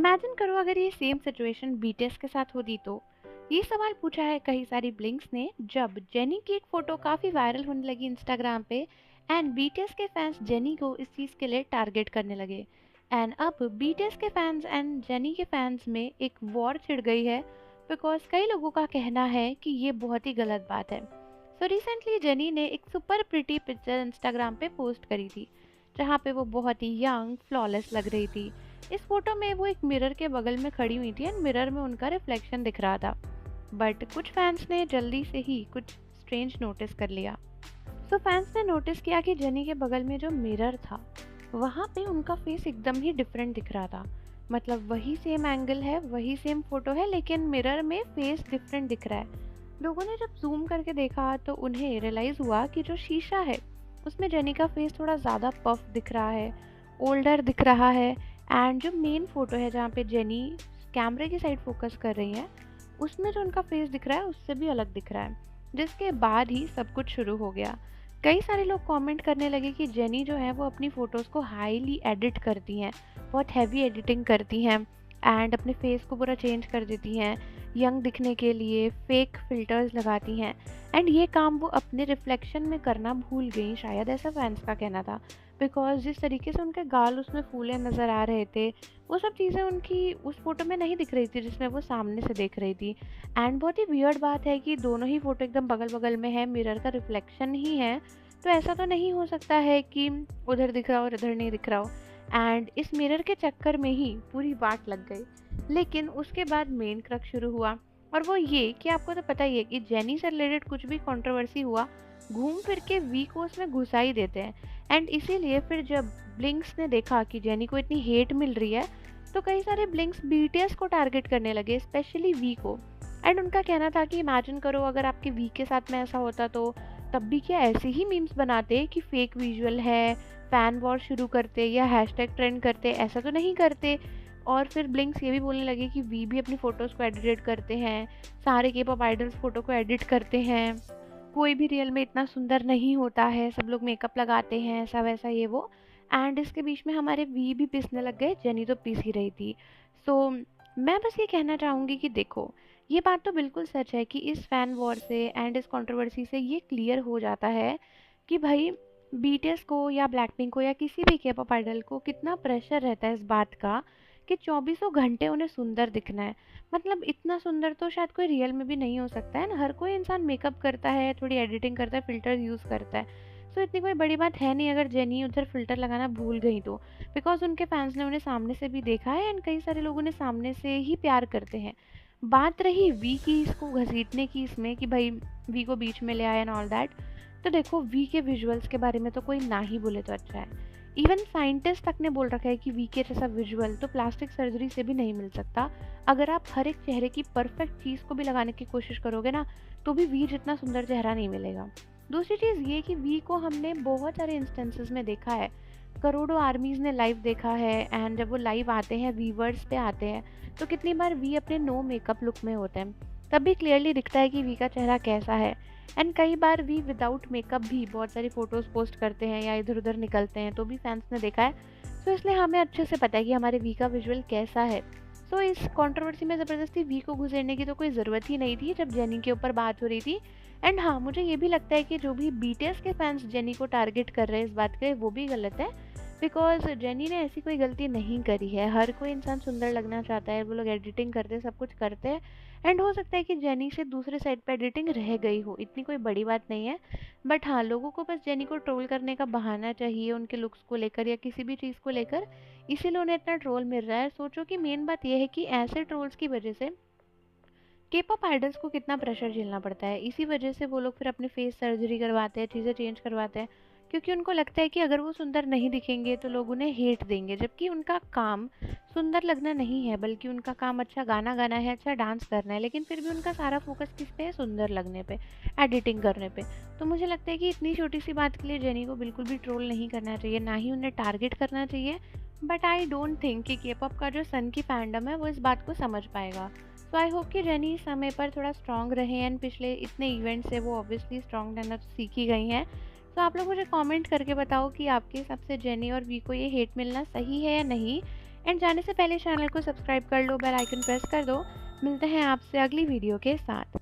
Imagine करो अगर ये सेम सिचुएशन बीटीएस के साथ होती तो। ये सवाल पूछा है कई सारी ब्लिंक्स ने जब जेनी की एक फोटो काफी वायरल होने लगी इंस्टाग्राम पे। एंड बीटीएस के फैंस जेनी को इस चीज के लिए टारगेट करने लगे। एंड अब बीटीएस के फैंस एंड जेनी के फैंस में एक वॉर छिड़ गई है, बिकॉज कई लोगों का कहना है कि ये बहुत ही गलत बात है। सो रिसेंटली जेनी ने एक सुपर प्रिटी पिक्चर इंस्टाग्राम पे पोस्ट करी थी, जहाँ पे वो बहुत ही यंग फ्लॉलेस लग रही थी। इस फोटो में वो एक मिरर के बगल में खड़ी हुई थी एंड मिरर में उनका रिफ्लेक्शन दिख रहा था। बट कुछ फैंस ने जल्दी से ही कुछ स्ट्रेंज नोटिस कर लिया। सो फैंस ने नोटिस किया कि जेनी के बगल में जो मिरर था वहाँ पे उनका फेस एकदम ही डिफरेंट दिख रहा था। मतलब वही सेम एंगल है, वही सेम फोटो है, लेकिन मिरर में फेस डिफरेंट दिख रहा है। लोगों ने जब जूम करके देखा तो उन्हें रियलाइज़ हुआ कि जो शीशा है उसमें जेनी का फेस थोड़ा ज़्यादा पफ दिख रहा है, ओल्डर दिख रहा है। एंड जो मेन फोटो है जहाँ पे जेनी कैमरे की साइड फोकस कर रही है, उसमें जो उनका फेस दिख रहा है उससे भी अलग दिख रहा है। जिसके बाद ही सब कुछ शुरू हो गया। कई सारे लोग कमेंट करने लगे कि जेनी जो है वो अपनी फ़ोटोज़ को हाईली एडिट करती हैं, बहुत हैवी एडिटिंग करती हैं एंड अपने फेस को पूरा चेंज कर देती हैं यंग दिखने के लिए, फेक फिल्टर्स लगाती हैं। एंड ये काम वो अपने रिफ्लेक्शन में करना भूल गई, शायद ऐसा फैंस का कहना था। बिकॉज जिस तरीके से उनके गाल उसमें फूले नज़र आ रहे थे, वो सब चीज़ें उनकी उस फोटो में नहीं दिख रही थी जिसमें वो सामने से देख रही थी। एंड बहुत ही वियर्ड बात है कि दोनों ही फोटो एकदम बगल बगल में है, मिरर का रिफ्लेक्शन ही है। तो ऐसा तो नहीं हो सकता है कि उधर दिख रहा हो और इधर नहीं दिख रहा हो। एंड इस मिरर के चक्कर में ही पूरी बात लग गई। लेकिन उसके बाद मेन क्रक शुरू हुआ, और वो ये कि आपको तो पता ही है कि जेनी से रिलेटेड कुछ भी कंट्रोवर्सी हुआ घूम फिर के वी को उसमें घुसा ही देते हैं। एंड इसीलिए फिर जब ब्लिंक्स ने देखा कि जेनी को इतनी हेट मिल रही है, तो कई सारे ब्लिंक्स बीटीएस को टारगेट करने लगे, स्पेशली वी को। एंड उनका कहना था कि इमेजिन करो अगर आपके वी के साथ में ऐसा होता तो तब भी क्या ऐसे ही मीम्स बनाते कि फेक विजुअल है, फैन वॉर शुरू करते या हैशटैग ट्रेंड करते, ऐसा तो नहीं करते। और फिर ब्लिंक्स ये भी बोलने लगे कि वी भी अपनी फ़ोटोज़ को एडिट करते हैं, सारे के पॉप आइडल्स फ़ोटो को एडिट करते हैं, कोई भी रियल में इतना सुंदर नहीं होता है, सब लोग मेकअप लगाते हैं, ऐसा वैसा ये वो। एंड इसके बीच में हमारे वी भी पिसने लग गए, जेनी तो पिस ही रही थी। सो मैं बस ये कहना चाहूँगी कि देखो, ये बात तो बिल्कुल सच है कि इस फैन वॉर से एंड इस कंट्रोवर्सी से ये क्लियर हो जाता है कि भाई बीटीएस को या ब्लैकपिंक को या किसी भी के पॉप आइडल को कितना प्रेशर रहता है इस बात का कि चौबीसों घंटे उन्हें सुंदर दिखना है। मतलब इतना सुंदर तो शायद कोई रियल में भी नहीं हो सकता है ना। हर कोई इंसान मेकअप करता है, थोड़ी एडिटिंग करता है, फिल्टर यूज़ करता है। सो इतनी कोई बड़ी बात है नहीं अगर जेनी उधर फिल्टर लगाना भूल गई तो। बिकॉज उनके फैंस ने उन्हें सामने से भी देखा है एंड कई सारे लोग उन्हें सामने से ही प्यार करते हैं। बात रही वी की इसको घसीटने की इसमें कि भाई वी को बीच में ले आए एंड ऑल दैट, तो देखो वी के विजुअल्स के बारे में तो कोई ना ही बोले तो अच्छा है। इवन साइंटिस्ट तक ने बोल रखा है कि वी के जैसा विजुअल तो प्लास्टिक सर्जरी से भी नहीं मिल सकता। अगर आप हर एक चेहरे की परफेक्ट चीज़ को भी लगाने की कोशिश करोगे ना, तो भी वी जितना सुंदर चेहरा नहीं मिलेगा। दूसरी चीज़ ये कि वी को हमने बहुत सारे इंस्टेंसेस में देखा है, करोड़ों आर्मीज़ ने लाइव देखा है। एंड जब वो लाइव आते हैं, वीवर्स पे आते हैं, तो कितनी बार वी अपने नो मेकअप लुक में होते हैं, तब भी क्लियरली दिखता है कि वी का चेहरा कैसा है। एंड कई बार वी विदाउट मेकअप भी बहुत सारी फ़ोटोज़ पोस्ट करते हैं या इधर उधर निकलते हैं, तो भी फैंस ने देखा है। सो इसलिए हमें अच्छे से पता है कि हमारे वी का विजुअल कैसा है। सो इस कंट्रोवर्सी में ज़बरदस्ती वी को घुसेड़ने की तो कोई ज़रूरत ही नहीं थी जब जेनी के ऊपर बात हो रही थी। एंड हाँ, मुझे ये भी लगता है कि जो भी बीटीएस के फैंस जेनी को टारगेट कर रहे हैं इस बात के, वो भी गलत है। बिकॉज जेनी ने ऐसी कोई गलती नहीं करी है। हर कोई इंसान सुंदर लगना चाहता है, वो लोग एडिटिंग करते हैं, सब कुछ करते हैं। एंड हो सकता है कि जेनी से दूसरे साइड पे एडिटिंग रह गई हो, इतनी कोई बड़ी बात नहीं है। बट हाँ, लोगों को बस जेनी को ट्रोल करने का बहाना चाहिए उनके लुक्स को लेकर या किसी भी चीज़ को लेकर, इसीलिए उन्हें इतना ट्रोल मिल रहा है। सोचो कि मेन बात यह है कि ऐसे ट्रोल्स की वजह से के पॉप आइडल्स को कितना प्रेशर झेलना पड़ता है। इसी वजह से वो लोग फिर अपने फेस सर्जरी करवाते हैं, चीज़ें चेंज करवाते हैं, क्योंकि उनको लगता है कि अगर वो सुंदर नहीं दिखेंगे तो लोग उन्हें हेट देंगे। जबकि उनका काम सुंदर लगना नहीं है, बल्कि उनका काम अच्छा गाना गाना है, अच्छा डांस करना है। लेकिन फिर भी उनका सारा फोकस किस पे है? सुंदर लगने पे, एडिटिंग करने पे। तो मुझे लगता है कि इतनी छोटी सी बात के लिए जेनी को बिल्कुल भी ट्रोल नहीं करना चाहिए, ना ही उन्हें टारगेट करना चाहिए। बट आई डोंट थिंक कि के पॉप का जो सन की फैंडम है वो इस बात को समझ पाएगा। सो आई होप कि जेनी इस समय पर थोड़ा स्ट्रॉन्ग रहे एंड पिछले इतने इवेंट से वो ऑब्वियसली स्ट्रॉन्ग रहना तो सीख ही गई हैं। तो आप लोग मुझे कमेंट करके बताओ कि आपके हिसाब से जेनी और वी को ये हेट मिलना सही है या नहीं। एंड जाने से पहले चैनल को सब्सक्राइब कर लो, बेल आइकन प्रेस कर दो। मिलते हैं आपसे अगली वीडियो के साथ।